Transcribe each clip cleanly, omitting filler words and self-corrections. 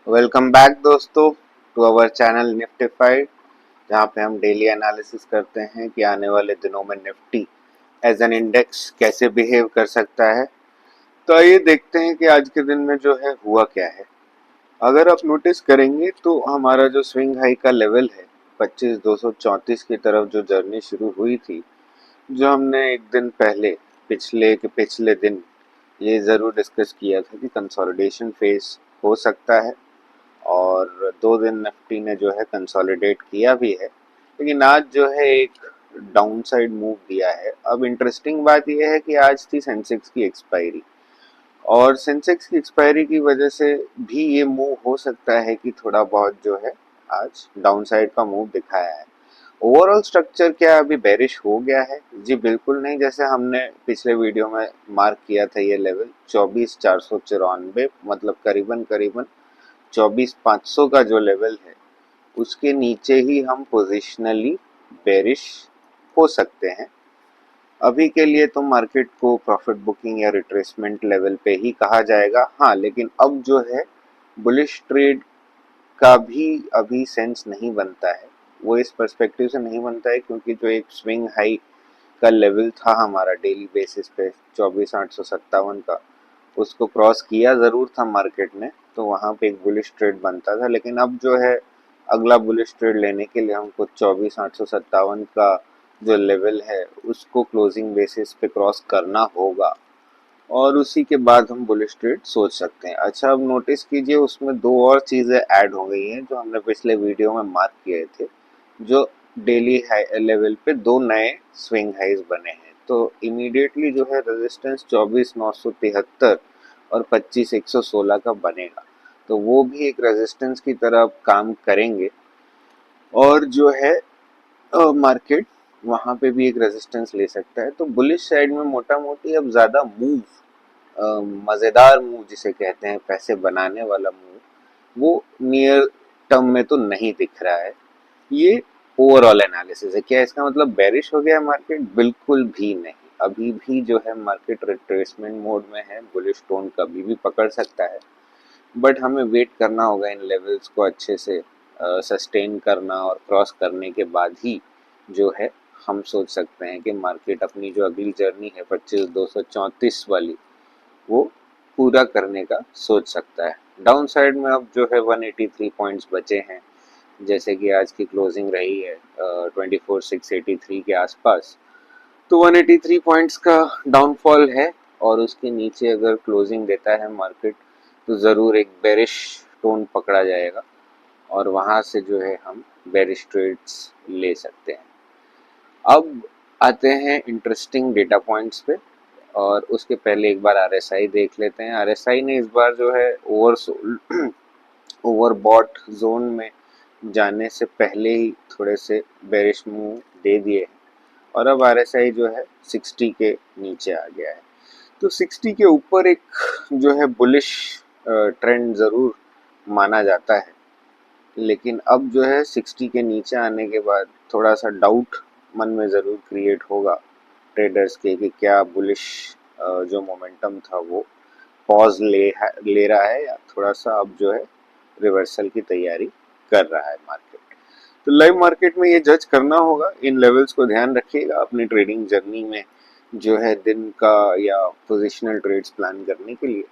Welcome back दोस्तों to our channel निफ्टीफाइड, जहाँ पे हम डेली एनालिसिस करते हैं कि आने वाले दिनों में निफ्टी एज एन इंडेक्स कैसे बिहेव कर सकता है। तो आइए देखते हैं कि आज के दिन में जो है हुआ क्या है। अगर आप नोटिस करेंगे तो हमारा जो स्विंग हाई का लेवल है 25,234 की तरफ जो जर्नी शुरू हुई थी, जो हमने एक दिन पहले पिछले दिन ये ज़रूर डिस्कस किया था कि कंसोलिडेशन फेज हो सकता है और 2 दिन निफ्टी ने जो है कंसोलिडेट किया भी है, लेकिन आज जो है एक डाउन साइड मूव दिया है। अब इंटरेस्टिंग बात यह है कि आज थी सेंसेक्स की एक्सपायरी, और सेंसेक्स की एक्सपायरी की वजह से भी ये मूव हो सकता है कि थोड़ा बहुत जो है आज डाउन साइड का मूव दिखाया है। ओवरऑल स्ट्रक्चर क्या अभी बेरिश हो गया है? जी बिल्कुल नहीं। जैसे हमने पिछले वीडियो में मार्क किया था ये लेवल 24,494, मतलब करीबन करीबन 24,500 का जो लेवल है उसके नीचे ही हम पोजिशनली बेरिश हो सकते हैं। अभी के लिए तो मार्केट को प्रॉफिट बुकिंग या रिट्रेसमेंट लेवल पे ही कहा जाएगा। हाँ, लेकिन अब जो है बुलिश ट्रेड का भी अभी सेंस नहीं बनता है। वो इस पर्सपेक्टिव से नहीं बनता है क्योंकि जो एक स्विंग हाई का लेवल था हमारा डेली बेसिस पे 24,857 का, उसको क्रॉस किया ज़रूर था मार्केट ने, तो वहाँ पे एक बुलिश ट्रेड बनता था। लेकिन अब जो है अगला बुलिश ट्रेड लेने के लिए हमको 24,857 का जो लेवल है उसको क्लोजिंग बेसिस पे क्रॉस करना होगा, और उसी के बाद हम बुलिश ट्रेड सोच सकते हैं। अच्छा, अब नोटिस कीजिए उसमें दो और चीज़ें ऐड हो गई हैं जो हमने पिछले वीडियो में मार्क किए थे। जो डेली हाई लेवल पे दो नए स्विंग हाइज बने हैं, तो इमीडिएटली जो है रेजिस्टेंस 24,973 और 25,116 का बनेगा, तो वो भी एक रेजिस्टेंस की तरह काम करेंगे। और जो है मार्केट वहाँ पे भी एक रेजिस्टेंस ले सकता है। तो बुलिश साइड में मोटा मोटी अब ज़्यादा मूव, मज़ेदार मूव जिसे कहते हैं, पैसे बनाने वाला मूव, वो नियर टर्म में तो नहीं दिख रहा है। ये ओवरऑल एनालिसिस है। क्या इसका मतलब बेरिश हो गया मार्केट? बिल्कुल भी नहीं। अभी भी जो है मार्केट रिट्रेसमेंट मोड में है, बुलिश टोन कभी भी पकड़ सकता है, बट हमें वेट करना होगा इन लेवल्स को अच्छे से सस्टेन करना, और क्रॉस करने के बाद ही जो है हम सोच सकते हैं कि मार्केट अपनी जो अगली जर्नी है 25,234 वाली, वो पूरा करने का सोच सकता है। डाउन साइड में अब जो है 183 पॉइंट्स बचे हैं, जैसे कि आज की क्लोजिंग रही है 24,683 के आसपास, तो 183 पॉइंट्स का डाउनफॉल है। और उसके नीचे अगर क्लोजिंग देता है मार्केट तो ज़रूर एक बेरिश टोन पकड़ा जाएगा, और वहाँ से जो है हम बेरिश ट्रेड्स ले सकते हैं। अब आते हैं इंटरेस्टिंग डेटा पॉइंट्स पे, और उसके पहले एक बार आरएसआई देख लेते हैं। आरएसआई ने इस बार जो है ओवरसोल्ड ओवरबॉट जोन में जाने से पहले ही थोड़े से बेरिश मूव दे दिए हैं, और अब आरएसआई जो है 60 के नीचे आ गया है। तो 60 के ऊपर एक जो है बुलिश ट्रेंड ज़रूर माना जाता है, लेकिन अब जो है 60 के नीचे आने के बाद थोड़ा सा डाउट मन में ज़रूर क्रिएट होगा ट्रेडर्स के कि क्या बुलिश जो मोमेंटम था वो पॉज ले रहा है, या थोड़ा सा अब जो है रिवर्सल की तैयारी कर रहा है मार्केट। तो लाइव मार्केट में ये जज करना होगा। इन लेवल्स को ध्यान रखिएगा अपनी ट्रेडिंग जर्नी में, जो है दिन का या पोजिशनल ट्रेड्स प्लान करने के लिए।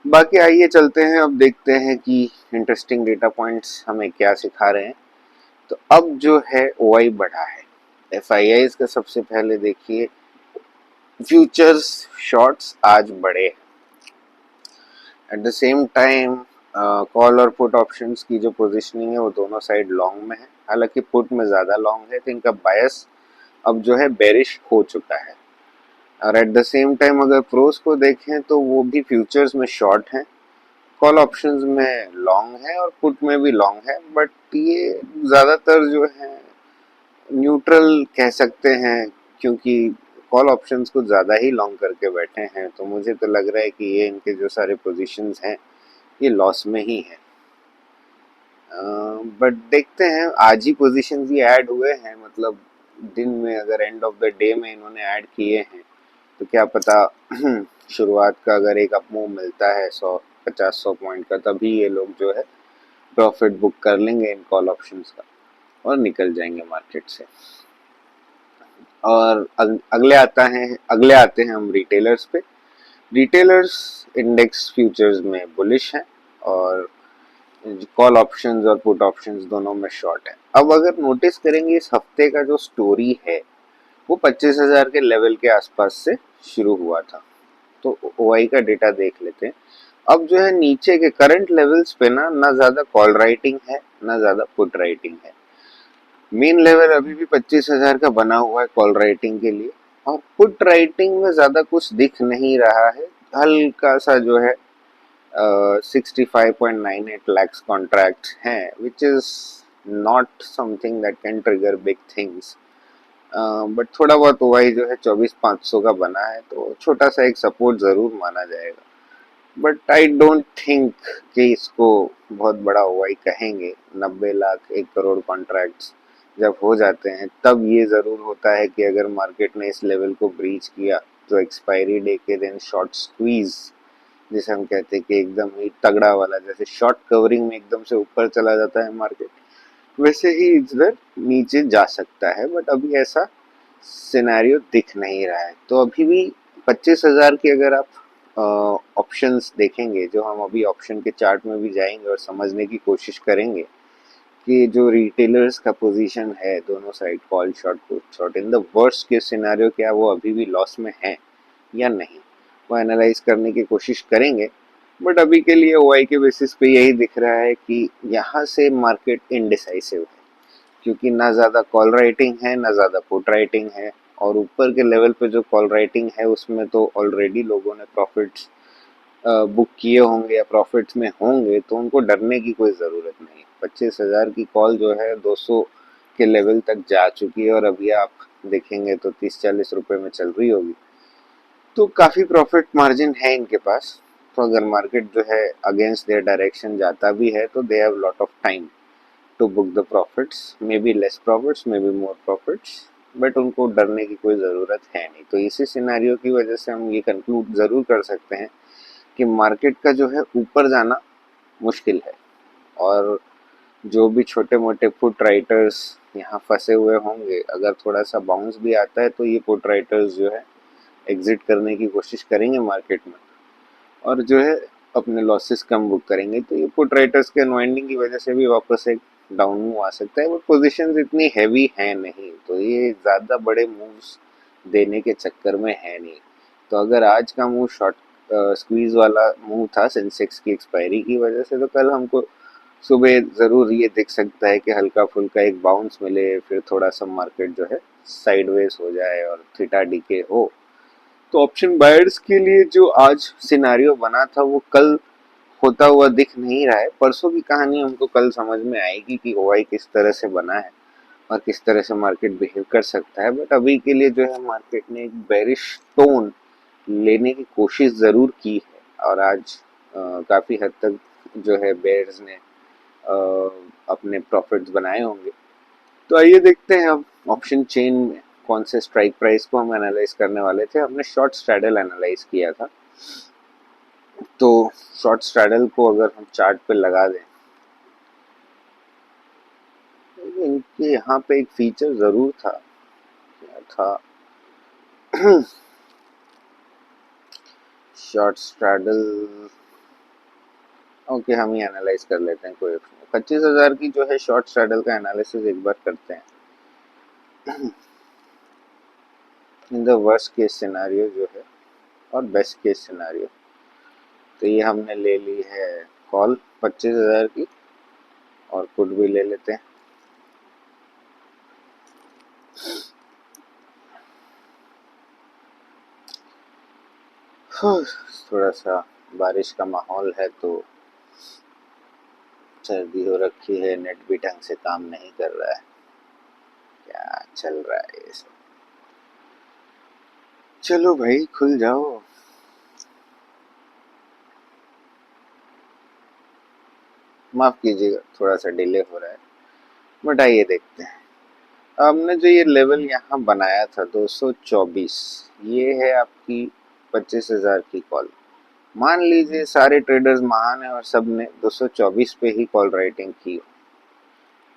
बाकी आइए चलते हैं, अब देखते हैं कि इंटरेस्टिंग डेटा पॉइंट्स हमें क्या सिखा रहे हैं। तो अब जो है ओआई बढ़ा है, एफआईआईज का सबसे पहले देखिए। फ्यूचर्स शॉर्ट्स आज बढ़े, at the same time call और पुट ऑप्शंस की जो पोजीशनिंग है वो दोनों साइड लॉन्ग में है। हालांकि पुट में ज़्यादा लॉन्ग है, तो इनका बायस अब जो है बेरिश हो चुका है। और एट द सेम टाइम अगर प्रोस को देखें तो वो भी फ्यूचर्स में शॉर्ट हैं, कॉल ऑप्शंस में लॉन्ग है और पुट में भी लॉन्ग है, बट ये ज़्यादातर जो है न्यूट्रल कह सकते हैं, क्योंकि कॉल ऑप्शंस को ज़्यादा ही लॉन्ग करके बैठे हैं। तो मुझे तो लग रहा है कि ये इनके जो सारे पोजीशंस हैं ये लॉस में ही है। बट देखते हैं, आज ही पोजीशंस ये ऐड हुए हैं, मतलब दिन में अगर एंड ऑफ द डे में इन्होंने ऐड किए हैं, तो क्या पता शुरुआत का अगर एक अप मूव मिलता है 100-50-100 पॉइंट का, तभी ये लोग जो है प्रॉफिट बुक कर लेंगे इन कॉल ऑप्शंस का और निकल जाएंगे मार्केट से। और अगले आते हैं हम रिटेलर्स पे। रिटेलर्स इंडेक्स फ्यूचर्स में बुलिश हैं और कॉल ऑप्शंस और पुट ऑप्शंस दोनों में शॉर्ट है। अब अगर नोटिस करेंगे इस हफ्ते का जो स्टोरी है वो 25,000 के लेवल के आसपास से शुरू हुआ था। तो ओआई का डेटा देख लेते हैं। अब जो है नीचे के करंट लेवल्स पे ना ना ज्यादा कॉल राइटिंग है ना ज्यादा पुट राइटिंग है। मेन लेवल अभी भी 25,000 का बना हुआ है कॉल राइटिंग के लिए और पुट राइटिंग में ज्यादा कुछ दिख नहीं रहा है। हल्का सा जो है 65.98 lakhs contracts हैं which is not something that can trigger big things, but थोड़ा बहुत ओआई जो है 24,500 का बना है तो छोटा सा एक सपोर्ट जरूर माना जाएगा। बट आई डोंट थिंक कि इसको बहुत बड़ा ओआई कहेंगे। 90 लाख 1 करोड़ कॉन्ट्रैक्ट्स जब हो जाते हैं तब ये जरूर होता है कि अगर मार्केट ने इस लेवल को ब्रीच किया तो एक्सपायरी डे के दिन शॉर्ट स्क्वीज, जिसे हम कहते हैं कि एकदम ही तगड़ा वाला, जैसे शॉर्ट कवरिंग में एकदम से ऊपर चला जाता है मार्केट, वैसे ही इधर नीचे जा सकता है। बट अभी ऐसा सिनेरियो दिख नहीं रहा है। तो अभी भी 25,000 की अगर आप ऑप्शंस देखेंगे, जो हम अभी ऑप्शन के चार्ट में भी जाएंगे और समझने की कोशिश करेंगे कि जो रिटेलर्स का पोजीशन है दोनों side call short put short, in the worst case scenario क्या वो अभी भी लॉस में है या नहीं, वो एनालाइज करने की कोशिश करेंगे। बट अभी के लिए ओआई के बेसिस पे यही दिख रहा है कि यहाँ से मार्केट इनडिसाइसिव है, क्योंकि ना ज़्यादा कॉल राइटिंग है ना ज़्यादा पुट राइटिंग है। और ऊपर के लेवल पे जो कॉल राइटिंग है उसमें तो ऑलरेडी लोगों ने प्रॉफिट्स बुक किए होंगे या प्रॉफिट्स में होंगे, तो उनको डरने की कोई ज़रूरत नहीं। 25,000 की कॉल जो है 200 के लेवल तक जा चुकी है और अभी आप देखेंगे तो 30-40 रुपए में चल रही होगी। तो काफ़ी प्रॉफिट मार्जिन है इनके पास। तो अगर मार्केट जो है अगेंस्ट देयर डायरेक्शन जाता भी है तो they have lot of time to book the profits, maybe less profits maybe more profits, but उनको डरने की कोई ज़रूरत है नहीं। तो इसी सिनेरियो की वजह से हम ये कंक्लूड ज़रूर कर सकते हैं कि मार्केट का जो है ऊपर जाना मुश्किल है। और जो भी छोटे मोटे पुट राइटर्स यहाँ फंसे हुए होंगे, अगर थोड़ा सा बाउंस भी आता है तो ये पुट राइटर्स जो है एग्जिट करने की कोशिश करेंगे मार्केट में और जो है अपने लॉसेस कम बुक करेंगे। तो ये पुट राइटर्स के अनवाइंडिंग की वजह से भी वापस एक डाउन मूव आ सकता है। बट पोजीशंस इतनी हैवी हैं नहीं, तो ये ज़्यादा बड़े मूव्स देने के चक्कर में है नहीं। तो अगर आज का मूव शॉर्ट स्क्वीज वाला मूव था सेंसेक्स की एक्सपायरी की वजह से, तो कल हमको सुबह ज़रूर ये दिख सकता है कि हल्का फुल्का एक बाउंस मिले, फिर थोड़ा सा मार्केट जो है साइडवेज हो जाए और थीटा डीके हो। तो ऑप्शन बायर्स के लिए जो आज सिनारियो बना था वो कल होता हुआ दिख नहीं रहा है। परसों की कहानी हमको कल समझ में आएगी कि ओआई किस तरह से बना है और किस तरह से मार्केट बिहेव कर सकता है। बट अभी के लिए जो है मार्केट ने एक बेरिश टोन लेने की कोशिश ज़रूर की है और आज काफ़ी हद तक जो है बेयर्स ने अपने प्रॉफिट्स बनाए होंगे। तो आइए देखते हैं अब ऑप्शन चेन में कौन से स्ट्राइक प्राइस को हम एनालाइज करने वाले थे। हमने शॉर्ट स्ट्रैडल एनालाइज किया था। तो शॉर्ट स्ट्रैडल को अगर हम चार्ट पे लगा दें, तो इनके यहाँ पे एक फीचर ज़रूर था। क्या था? शॉर्ट स्ट्रैडल, ओके हम ही एनालाइज कर लेते हैं। कोई 25,000 की जो है शॉर्ट स्ट्रैडल का एनालिसिस एक बार करते हैं। In the worst case scenario जो है और बेस्ट केस सिनारियो, तो ये हमने ले ली है कॉल 25,000 की और पुट भी ले लेते हैं। थोड़ा सा बारिश का माहौल है तो सर्दी हो रखी है, नेट भी ढंग से काम नहीं कर रहा है। क्या चल रहा है ये सब? चलो भाई खुल जाओ। माफ कीजिएगा थोड़ा सा डिले हो रहा है, बट आइए देखते हैं। हमने जो ये लेवल यहाँ बनाया था 224, ये है आपकी 25,000 की कॉल। मान लीजिए सारे ट्रेडर्स महान है और सब ने 224 पे ही कॉल राइटिंग की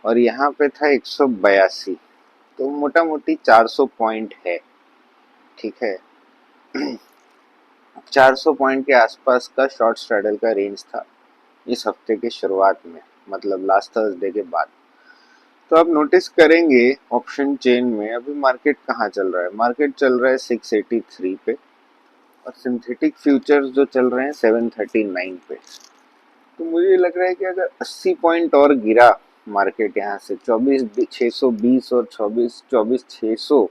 और यहाँ पे था 182, तो मोटा मोटी 400 पॉइंट है, ठीक है। 400 पॉइंट के आसपास का शॉर्ट स्ट्रैडल का रेंज था इस हफ्ते के शुरुआत में, मतलब लास्ट थर्सडे के बाद। तो आप नोटिस करेंगे ऑप्शन चेन में अभी मार्केट कहाँ चल रहा है, मार्केट चल रहा है 683 पे और सिंथेटिक फ्यूचर्स जो चल रहे हैं 739 पे। तो मुझे लग रहा है कि अगर 80 पॉइंट और गिरा मार्केट यहाँ से 24,620 और 24,600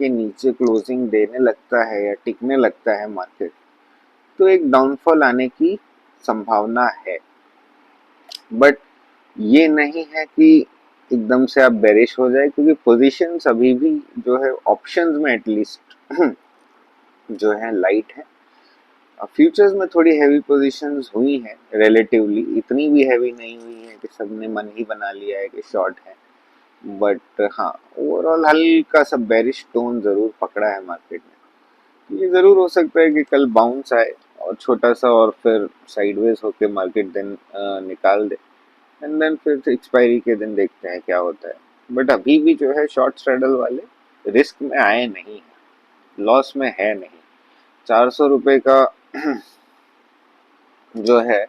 के नीचे क्लोजिंग देने लगता है या टिकने लगता है मार्केट, तो एक डाउनफॉल आने की संभावना है। बट ये नहीं है कि एकदम से आप बेरिश हो जाए, क्योंकि पोजीशंस अभी भी जो है ऑप्शंस में एटलीस्ट जो है लाइट है। फ्यूचर्स में थोड़ी हैवी पोजीशंस हुई हैं रिलेटिवली, इतनी भी हैवी नहीं हुई है कि सबने मन ही बना लिया है कि शॉर्ट है। बट हाँ, ओवरऑल हल्का सा बेरिश टोन जरूर पकड़ा है मार्केट ने। ये जरूर हो सकता है कि कल बाउंस आए और छोटा सा और फिर साइडवेज होके मार्केट दिन निकाल दे, एंड देन फिर एक्सपायरी के दिन देखते हैं क्या होता है। बट अभी भी जो है शॉर्ट स्ट्रैडल वाले रिस्क में आए नहीं है, लॉस में है नहीं। 400 रुपये का जो है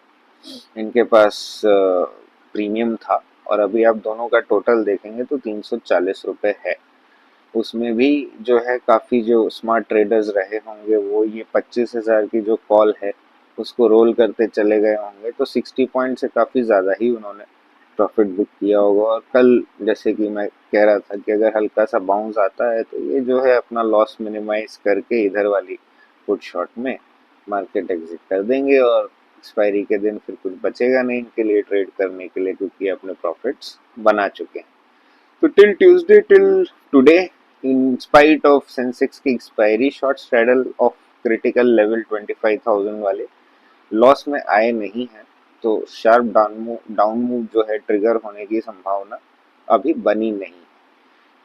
इनके पास प्रीमियम था और अभी आप दोनों का टोटल देखेंगे तो 340 रुपये है। उसमें भी जो है काफ़ी जो स्मार्ट ट्रेडर्स रहे होंगे वो ये 25,000 की जो कॉल है उसको रोल करते चले गए होंगे, तो 60 पॉइंट से काफ़ी ज़्यादा ही उन्होंने प्रॉफिट बुक किया होगा। और कल जैसे कि मैं कह रहा था कि अगर हल्का सा बाउंस आता है तो ये जो है अपना लॉस मिनिमाइज करके इधर वाली पुट शॉट में मार्केट एग्जिट कर देंगे और एक्सपायरी के दिन फिर कुछ बचेगा नहीं इनके लिए ट्रेड करने के लिए, क्योंकि अपने प्रॉफिट्स बना चुके हैं। तो till Tuesday, till today, in spite of Sensex की expiry, short straddle of critical level 25,000 वाले लॉस में आए नहीं हैं। तो शार्प डाउन मूव जो है ट्रिगर होने की संभावना अभी बनी नहीं।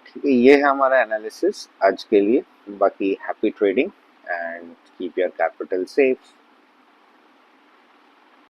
ठीक है, ये है हमारा एनालिसिस आज के लिए। बाकी happy trading and keep your capital safe.